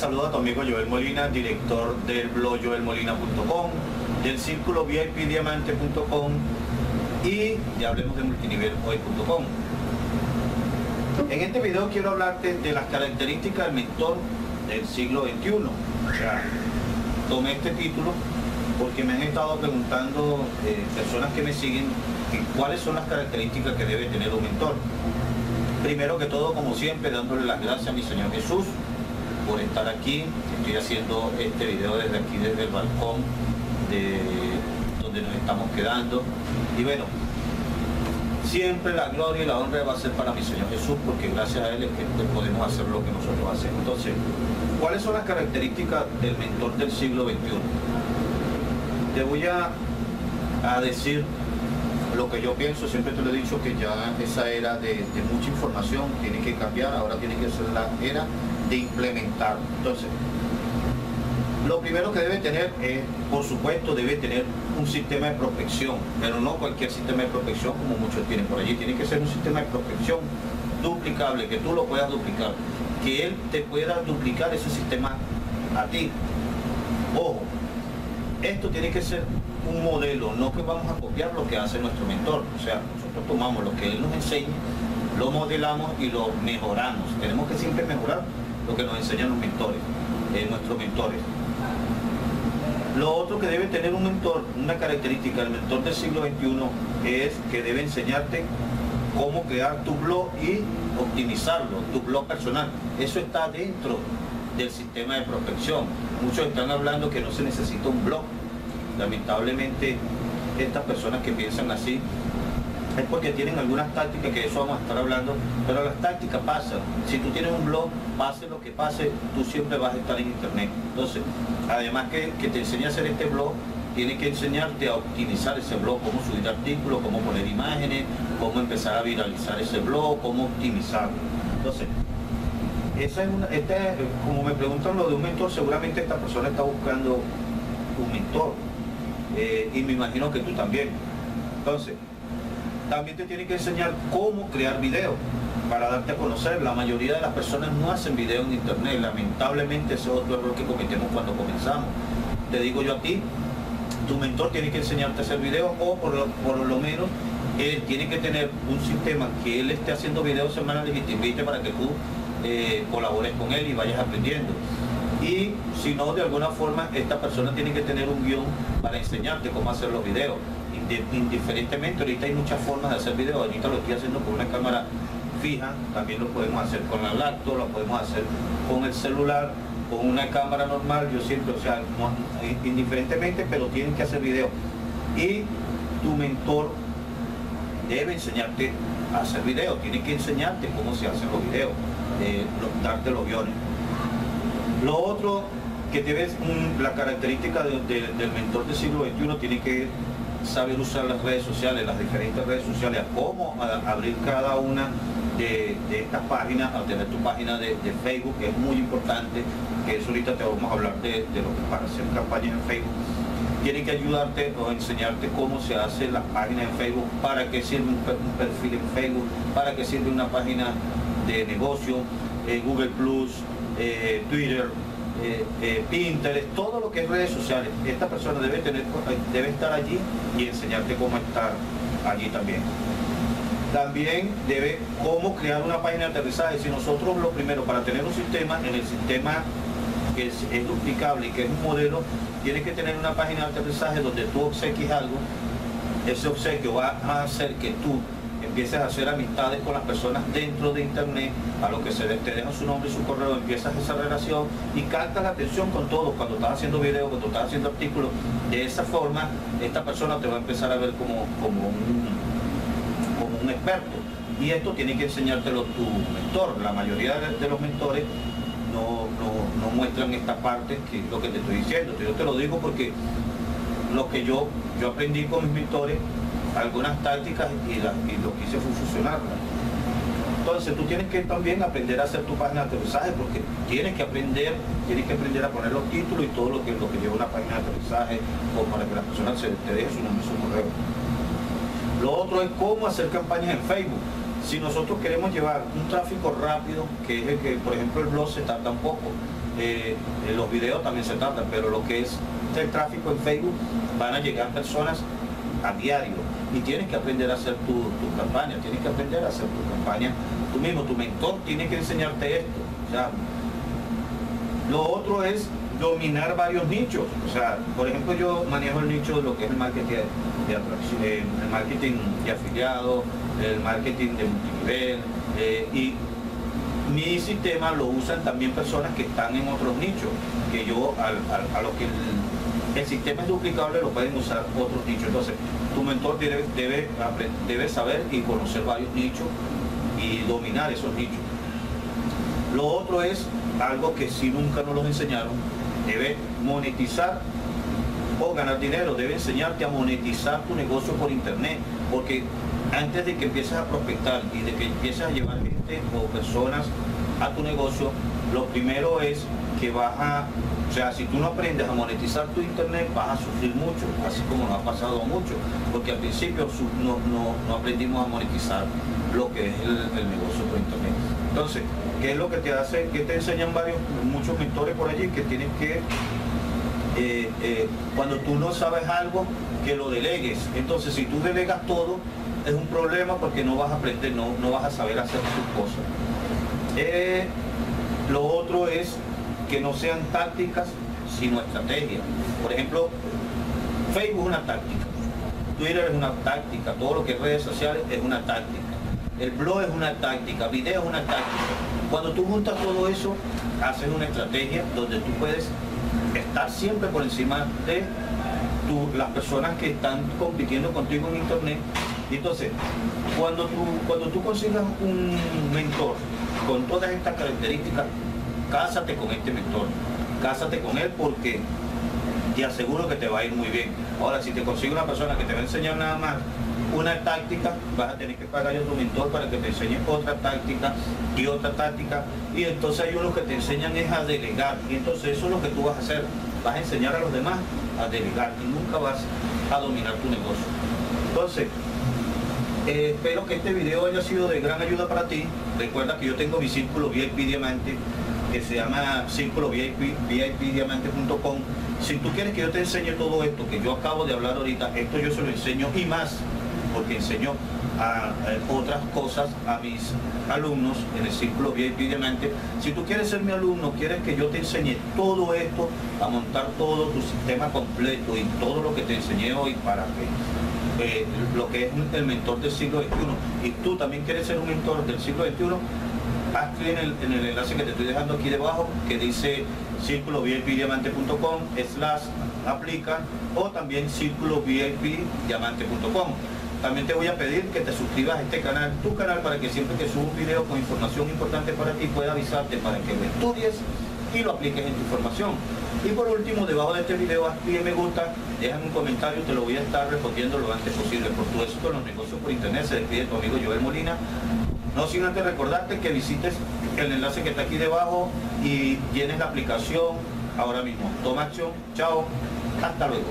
saluda a tu amigo Joel Molina, director del blog joelmolina.com, del círculo VIPdiamante.com y de hablemos de multinivelhoy.com. En este video quiero hablarte de las características del mentor del siglo XXI. O sea, tomé este título porque me han estado preguntando personas que me siguen cuáles son las características que debe tener un mentor. Primero que todo, como siempre, dándole las gracias a mi Señor Jesús por estar aquí. Estoy haciendo este video desde aquí, desde el balcón de donde nos estamos quedando. Y bueno, siempre la gloria y la honra va a ser para mi Señor Jesús, porque gracias a Él es que podemos hacer lo que nosotros hacemos. Entonces, ¿cuáles son las características del mentor del siglo XXI? Te voy a decir lo que yo pienso. Siempre te lo he dicho que ya esa era de mucha información tiene que cambiar. Ahora tiene que ser la era de implementar. Entonces, lo primero que debe tener es, por supuesto, debe tener un sistema de prospección, pero no cualquier sistema de prospección como muchos tienen por allí. Tiene que ser un sistema de prospección duplicable, que tú lo puedas duplicar, que él te pueda duplicar ese sistema a ti. Ojo, esto tiene que ser un modelo, no que vamos a copiar lo que hace nuestro mentor. O sea, nosotros tomamos lo que él nos enseña, lo modelamos y lo mejoramos. Tenemos que siempre mejorar lo que nos enseñan los mentores, nuestros mentores. Lo otro que debe tener un mentor, una característica del mentor del siglo XXI, es que debe enseñarte cómo crear tu blog y optimizarlo, tu blog personal. Eso está dentro del sistema de prospección. Muchos están hablando que no se necesita un blog. Lamentablemente, estas personas que piensan así es porque tienen algunas tácticas, que de eso vamos a estar hablando, pero las tácticas pasan. Si tú tienes un blog, pase lo que pase, tú siempre vas a estar en internet. Entonces, además que te enseña a hacer este blog, tiene que enseñarte a optimizar ese blog, cómo subir artículos, cómo poner imágenes, cómo empezar a viralizar ese blog, cómo optimizarlo. Entonces, esa es como me preguntan lo de un mentor, seguramente esta persona está buscando un mentor, y me imagino que tú también. Entonces, también te tiene que enseñar cómo crear videos para darte a conocer. La mayoría de las personas no hacen videos en internet. Lamentablemente ese es otro error que cometemos cuando comenzamos. Te digo yo a ti, tu mentor tiene que enseñarte a hacer videos, o por lo menos él tiene que tener un sistema que él esté haciendo videos semanales y te invite para que tú colabores con él y vayas aprendiendo. Y si no, de alguna forma esta persona tiene que tener un guión para enseñarte cómo hacer los videos. Indiferentemente, ahorita hay muchas formas de hacer videos. Ahorita lo estoy haciendo con una cámara fija, también lo podemos hacer con la laptop, lo podemos hacer con el celular, con una cámara normal. Yo siempre, o sea, indiferentemente, pero tienen que hacer videos. Y tu mentor debe enseñarte a hacer videos, tiene que enseñarte cómo se hacen los videos, darte los guiones. Lo otro que debes, la característica del mentor del siglo XXI, tiene que saber usar las redes sociales, las diferentes redes sociales, cómo abrir cada una de estas páginas, a tener tu página de Facebook, que es muy importante, que eso ahorita te vamos a hablar de lo que para hacer campañas en Facebook. Tiene que ayudarte o enseñarte cómo se hacen las páginas en Facebook, para qué sirve un perfil en Facebook, para qué sirve una página de negocio, Google Plus, Twitter, Pinterest, todo lo que es redes sociales. Esta persona debe estar allí y enseñarte cómo estar allí también. También debe cómo crear una página de aterrizaje. Si nosotros, lo primero, para tener un sistema, en el sistema que es duplicable y que es un modelo, tienes que tener una página de aterrizaje donde tú obsequies algo. Ese obsequio va a hacer que tú empieces a hacer amistades con las personas dentro de internet, a lo que te dejan su nombre y su correo, empiezas esa relación y captas la atención con todos cuando estás haciendo videos, cuando estás haciendo artículos. De esa forma, esta persona te va a empezar a ver como un experto, y esto tiene que enseñártelo tu mentor. La mayoría de los mentores no muestran esta parte, que es lo que te estoy diciendo. Yo te lo digo porque lo que yo aprendí con mis mentores, algunas tácticas, y lo que hice fue fusionarlas. Entonces tú tienes que también aprender a hacer tu página de aterrizaje, porque tienes que aprender a poner los títulos y todo lo que lleva una página de aterrizaje, o para que la persona te deje su nombre y su correo. Lo otro es cómo hacer campañas en Facebook. Si nosotros queremos llevar un tráfico rápido, que es el que, por ejemplo, el blog se tarda un poco, los videos también se tardan, pero lo que es el tráfico en Facebook, van a llegar personas a diario y tienes que aprender a hacer tu campaña, tienes que aprender a hacer tu campaña tú mismo, tu mentor tiene que enseñarte esto. O sea, lo otro es dominar varios nichos. O sea, por ejemplo, yo manejo el nicho de lo que es el marketing de atracción, el marketing de afiliados, el marketing de multinivel, y mi sistema lo usan también personas que están en otros nichos, que yo a lo que el sistema es duplicable lo pueden usar otros nichos. Entonces, tu mentor debe saber y conocer varios nichos y dominar esos nichos. Lo otro es algo que si nunca nos los enseñaron, debe monetizar o ganar dinero, debe enseñarte a monetizar tu negocio por internet, porque antes de que empieces a prospectar y de que empieces a llevar gente o personas a tu negocio, lo primero es que o sea, si tú no aprendes a monetizar tu internet, vas a sufrir mucho, así como nos ha pasado mucho, porque al principio no aprendimos a monetizar lo que es el negocio por internet. Entonces, ¿qué es lo que te hace? Que te enseñan muchos mentores por allí que tienes que, cuando tú no sabes algo, que lo delegues. Entonces, si tú delegas todo, es un problema porque no vas a aprender, no vas a saber hacer tus cosas. Lo otro es que no sean tácticas, sino estrategias. Por ejemplo, Facebook es una táctica, Twitter es una táctica, todo lo que es redes sociales es una táctica, el blog es una táctica, video es una táctica. Cuando tú juntas todo eso, haces una estrategia donde tú puedes estar siempre por encima de las personas que están compitiendo contigo en internet. Y entonces, cuando tú consigas un mentor con todas estas características, cásate con este mentor, cásate con él, porque te aseguro que te va a ir muy bien. Ahora, si te consigue una persona que te va a enseñar nada más una táctica, vas a tener que pagar a tu mentor para que te enseñe otra táctica y otra táctica, y entonces hay unos que te enseñan es a delegar, y entonces eso es lo que tú vas a hacer, vas a enseñar a los demás a delegar y nunca vas a dominar tu negocio. Entonces, espero que este video haya sido de gran ayuda para ti. Recuerda que yo tengo mi círculo VIP Diamante, que se llama círculo VIPdiamante.com. Si tú quieres que yo te enseñe todo esto que yo acabo de hablar ahorita, esto yo se lo enseño y más, porque enseño a otras cosas a mis alumnos en el círculo VIP Diamante. Si tú quieres ser mi alumno, quieres que yo te enseñe todo esto, a montar todo tu sistema completo y todo lo que te enseñé hoy para que lo que es el mentor del siglo XXI, y tú también quieres ser un mentor del siglo XXI, haz clic en el enlace que te estoy dejando aquí debajo, que dice círculo VIPdiamante.com/aplica, o también círculo VIPdiamante.com. También te voy a pedir que te suscribas a este canal, tu canal, para que siempre que suba un video con información importante para ti, pueda avisarte para que lo estudies y lo apliques en tu formación. Y por último, debajo de este video, haz clic en me gusta, déjame un comentario, te lo voy a estar respondiendo lo antes posible. Por tu éxito en los negocios por internet, se despide tu amigo Joel Molina. No sin antes recordarte que visites el enlace que está aquí debajo y llenes la aplicación ahora mismo. Toma acción. Chao. Hasta luego.